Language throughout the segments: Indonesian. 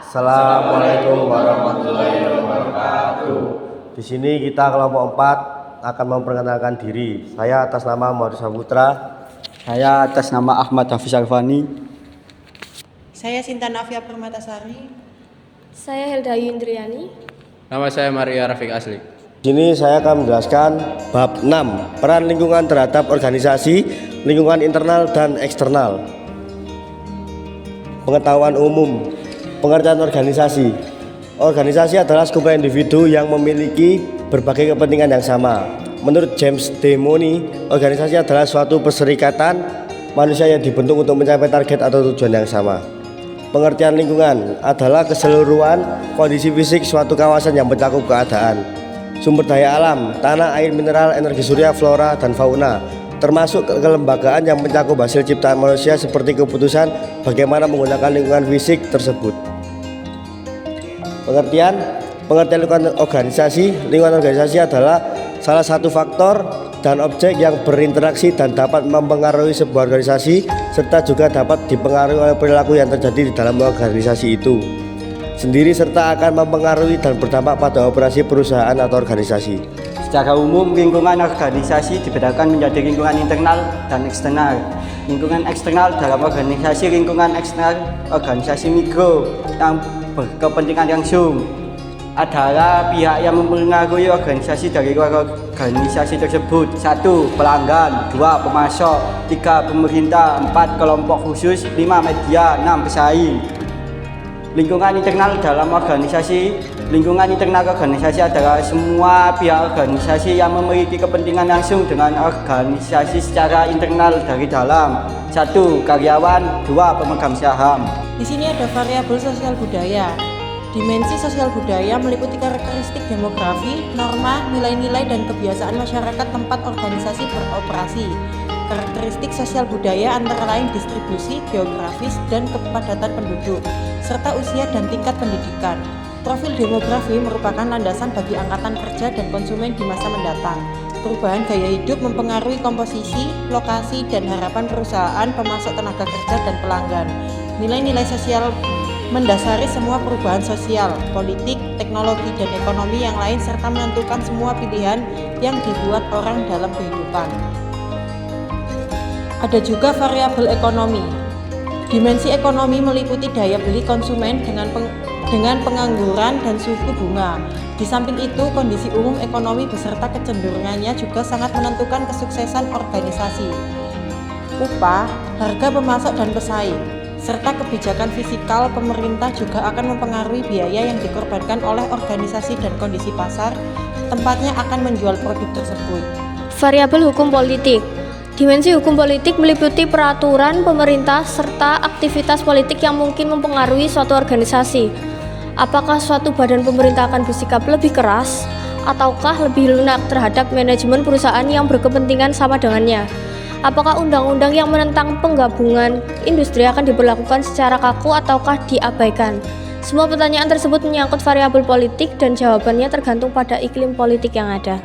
Assalamualaikum warahmatullahi wabarakatuh. Di sini kita kelompok 4 akan memperkenalkan diri. Saya atas nama Muhammad Saputra. Saya atas nama Ahmad Hafiz Alfani. Saya Sinta Nafia Permatasari. Saya Helda Yundriani. Nama saya Maria Rafiq Asli. Di sini saya akan menjelaskan bab 6, peran lingkungan terhadap organisasi, lingkungan internal dan eksternal. Pengetahuan umum. Pengertian organisasi. Organisasi adalah sekumpulan individu yang memiliki berbagai kepentingan yang sama. Menurut James D. Money, organisasi adalah suatu perserikatan manusia yang dibentuk untuk mencapai target atau tujuan yang sama. Pengertian lingkungan adalah keseluruhan kondisi fisik suatu kawasan yang mencakup keadaan, sumber daya alam, tanah, air, mineral, energi surya, flora, dan fauna, termasuk kelembagaan yang mencakup hasil ciptaan manusia seperti keputusan bagaimana menggunakan lingkungan fisik tersebut. Pengertian lingkungan organisasi. Lingkungan organisasi adalah salah satu faktor dan objek yang berinteraksi dan dapat mempengaruhi sebuah organisasi serta juga dapat dipengaruhi oleh perilaku yang terjadi di dalam organisasi itu sendiri serta akan mempengaruhi dan berdampak pada operasi perusahaan atau organisasi. Secara umum, lingkungan organisasi dibedakan menjadi lingkungan internal dan eksternal. Lingkungan eksternal dalam organisasi, lingkungan eksternal organisasi mikro yang berkepentingan langsung adalah pihak yang mempengaruhi organisasi dari luar organisasi tersebut. 1. Pelanggan, 2. Pemasok, 3. Pemerintah, 4. Kelompok khusus, 5. Media, 6. Pesaing. Lingkungan internal dalam organisasi. Lingkungan internal organisasi adalah semua pihak organisasi yang memiliki kepentingan langsung dengan organisasi secara internal dari dalam. 1. Karyawan, 2. Pemegang saham. Di sini ada variabel sosial budaya. Dimensi sosial budaya meliputi karakteristik demografi, norma, nilai-nilai, dan kebiasaan masyarakat tempat organisasi beroperasi. Karakteristik sosial budaya antara lain distribusi, geografis, dan kepadatan penduduk, serta usia dan tingkat pendidikan. Profil demografi merupakan landasan bagi angkatan kerja dan konsumen di masa mendatang. Perubahan gaya hidup mempengaruhi komposisi, lokasi, dan harapan perusahaan, pemasok tenaga kerja, dan pelanggan. Nilai-nilai sosial mendasari semua perubahan sosial, politik, teknologi, dan ekonomi yang lain serta menentukan semua pilihan yang dibuat orang dalam kehidupan. Ada juga variabel ekonomi. Dimensi ekonomi meliputi daya beli konsumen dengan pengangguran dan suku bunga. Di samping itu, kondisi umum ekonomi beserta kecenderungannya juga sangat menentukan kesuksesan organisasi. Upah, harga pemasok dan pesaing, serta kebijakan fiskal pemerintah juga akan mempengaruhi biaya yang dikorbankan oleh organisasi dan kondisi pasar tempatnya akan menjual produk tersebut. Variabel hukum politik. Dimensi hukum politik meliputi peraturan pemerintah serta aktivitas politik yang mungkin mempengaruhi suatu organisasi. Apakah suatu badan pemerintah akan bersikap lebih keras ataukah lebih lunak terhadap manajemen perusahaan yang berkepentingan sama dengannya? Apakah undang-undang yang menentang penggabungan industri akan diberlakukan secara kaku ataukah diabaikan? Semua pertanyaan tersebut menyangkut variabel politik dan jawabannya tergantung pada iklim politik yang ada.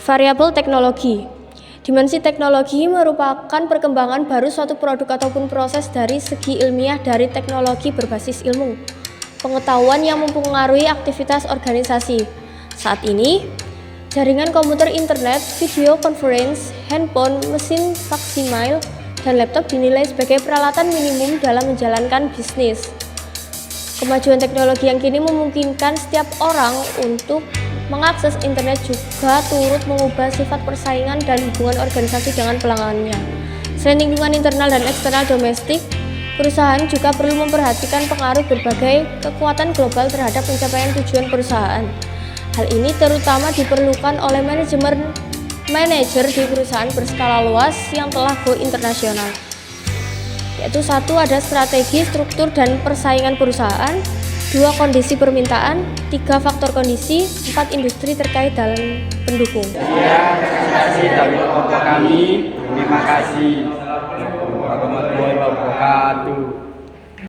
Variabel teknologi. Dimensi teknologi merupakan perkembangan baru suatu produk ataupun proses dari segi ilmiah dari teknologi berbasis ilmu pengetahuan yang mempengaruhi aktivitas organisasi. Saat ini, jaringan komputer, internet, video conference, handphone, mesin faksimil, dan laptop dinilai sebagai peralatan minimum dalam menjalankan bisnis. Kemajuan teknologi yang kini memungkinkan setiap orang untuk mengakses internet juga turut mengubah sifat persaingan dan hubungan organisasi dengan pelanggannya. Selain lingkungan internal dan eksternal domestik, perusahaan juga perlu memperhatikan pengaruh berbagai kekuatan global terhadap pencapaian tujuan perusahaan. Hal ini terutama diperlukan oleh manajer di perusahaan berskala luas yang telah go internasional. Yaitu 1. Ada strategi, struktur, dan persaingan perusahaan. 2. Kondisi permintaan. 3. Faktor kondisi. 4. Industri terkait dalam pendukung. Terima kasih dari kelompok kami. Terima kasih warahmatullahi wabarakatuh.